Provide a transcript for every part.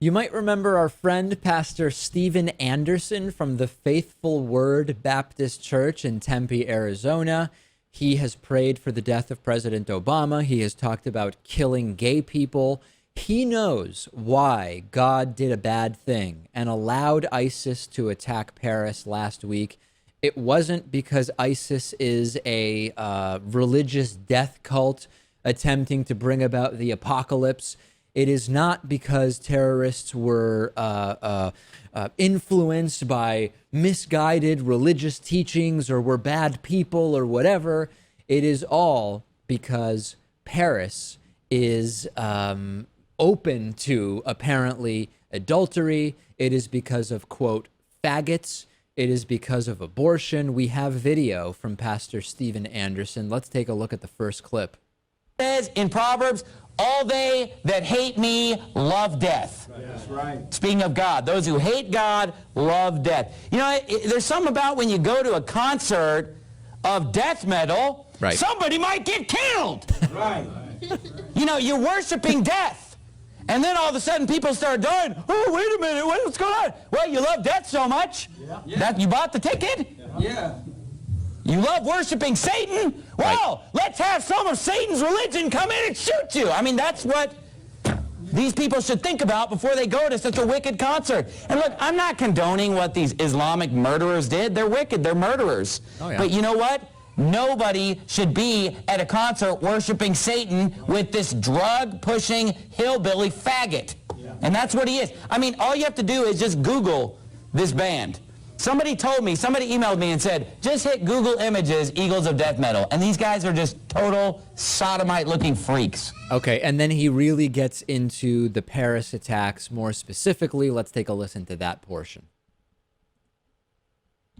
You might remember our friend, Pastor Steven Anderson from the Faithful Word Baptist Church in Tempe, Arizona. He has prayed for the death of President Obama. He has talked about killing gay people. He knows why God did a bad thing and allowed ISIS to attack Paris last week. It wasn't because ISIS is a religious death cult attempting to bring about the apocalypse. It is not because terrorists were influenced by misguided religious teachings or were bad people or whatever. It is all because Paris is open to apparently adultery. It is because of, quote, faggots. It is because of abortion. We have video from Pastor Steven Anderson. Let's take a look at the first clip. Says in Proverbs, all they that hate me love death. That's right. Speaking of God, those who hate God love death. You know, there's something about when you go to a concert of death metal, right, somebody might get killed. Right. You know, you're worshiping death. And then all of a sudden people start dying. Oh, wait a minute, what's going on? Well, you love death so much that you bought the ticket? Yeah. You love worshiping Satan? Well, let's have some of Satan's religion come in and shoot you. I mean, that's what these people should think about before they go to such a wicked concert. And look, I'm not condoning what these Islamic murderers did. They're wicked. They're murderers. Oh, yeah. But you know what? Nobody should be at a concert worshiping Satan with this drug-pushing hillbilly faggot. Yeah. And that's what he is. I mean, all you have to do is just Google this band. Somebody told me, somebody emailed me and said, just hit Google Images, Eagles of Death Metal. And these guys are just total sodomite-looking freaks. Okay, and then he really gets into the Paris attacks more specifically. Let's take a listen to that portion.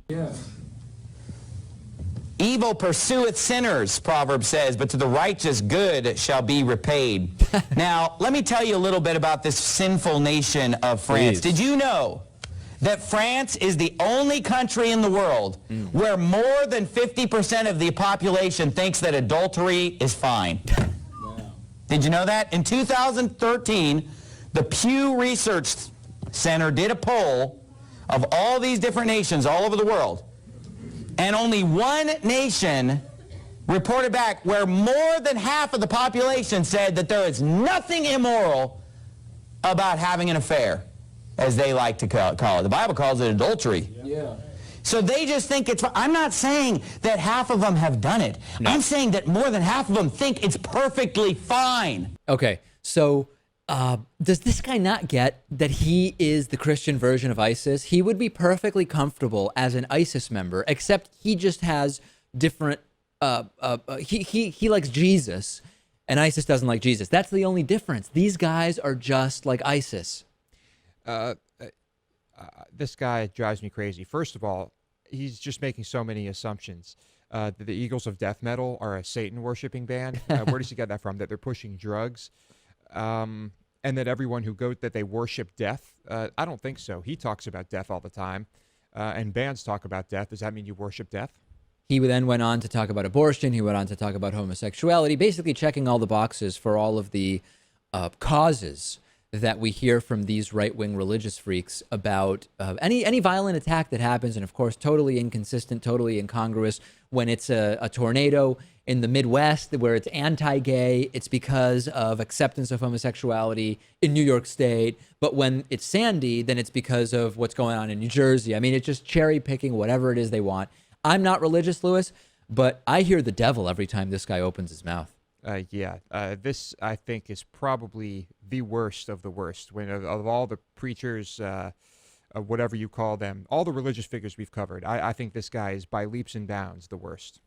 Yeah. Evil pursueth sinners, Proverbs says, but to the righteous good shall be repaid. Now, let me tell you a little bit about this sinful nation of France. Please. Did you know that France is the only country in the world where more than 50% of the population thinks that adultery is fine? Wow. Did you know that? In 2013, the Pew Research Center did a poll of all these different nations all over the world, and only one nation reported back where more than half of the population said that there is nothing immoral about having an affair, as they like to call it. The Bible calls it adultery. Yeah. So they just think it's... I'm not saying that half of them have done it. No. I'm saying that more than half of them think it's perfectly fine. Okay, so does this guy not get that he is the Christian version of ISIS? He would be perfectly comfortable as an ISIS member, except he just has different... he likes Jesus, and ISIS doesn't like Jesus. That's the only difference. These guys are just like ISIS. This guy drives me crazy. First of all, he's just making so many assumptions. That the Eagles of Death Metal are a Satan-worshipping band. Where does he get that from? That they're pushing drugs? And that everyone who goes, that they worship death? I don't think so. He talks about death all the time. And bands talk about death. Does that mean you worship death? He then went on to talk about abortion. He went on to talk about homosexuality, basically checking all the boxes for all of the causes that we hear from these right-wing religious freaks about any violent attack that happens, and of course totally inconsistent, totally incongruous. When it's a tornado in the Midwest where it's anti-gay, it's because of acceptance of homosexuality in New York State. But when it's Sandy, then it's because of what's going on in New Jersey. I mean, it's just cherry-picking whatever it is they want. I'm not religious, Lewis, but I hear the devil every time this guy opens his mouth. This, I think, is probably the worst of the worst. When of all the preachers, whatever you call them, all the religious figures we've covered, I think this guy is by leaps and bounds the worst.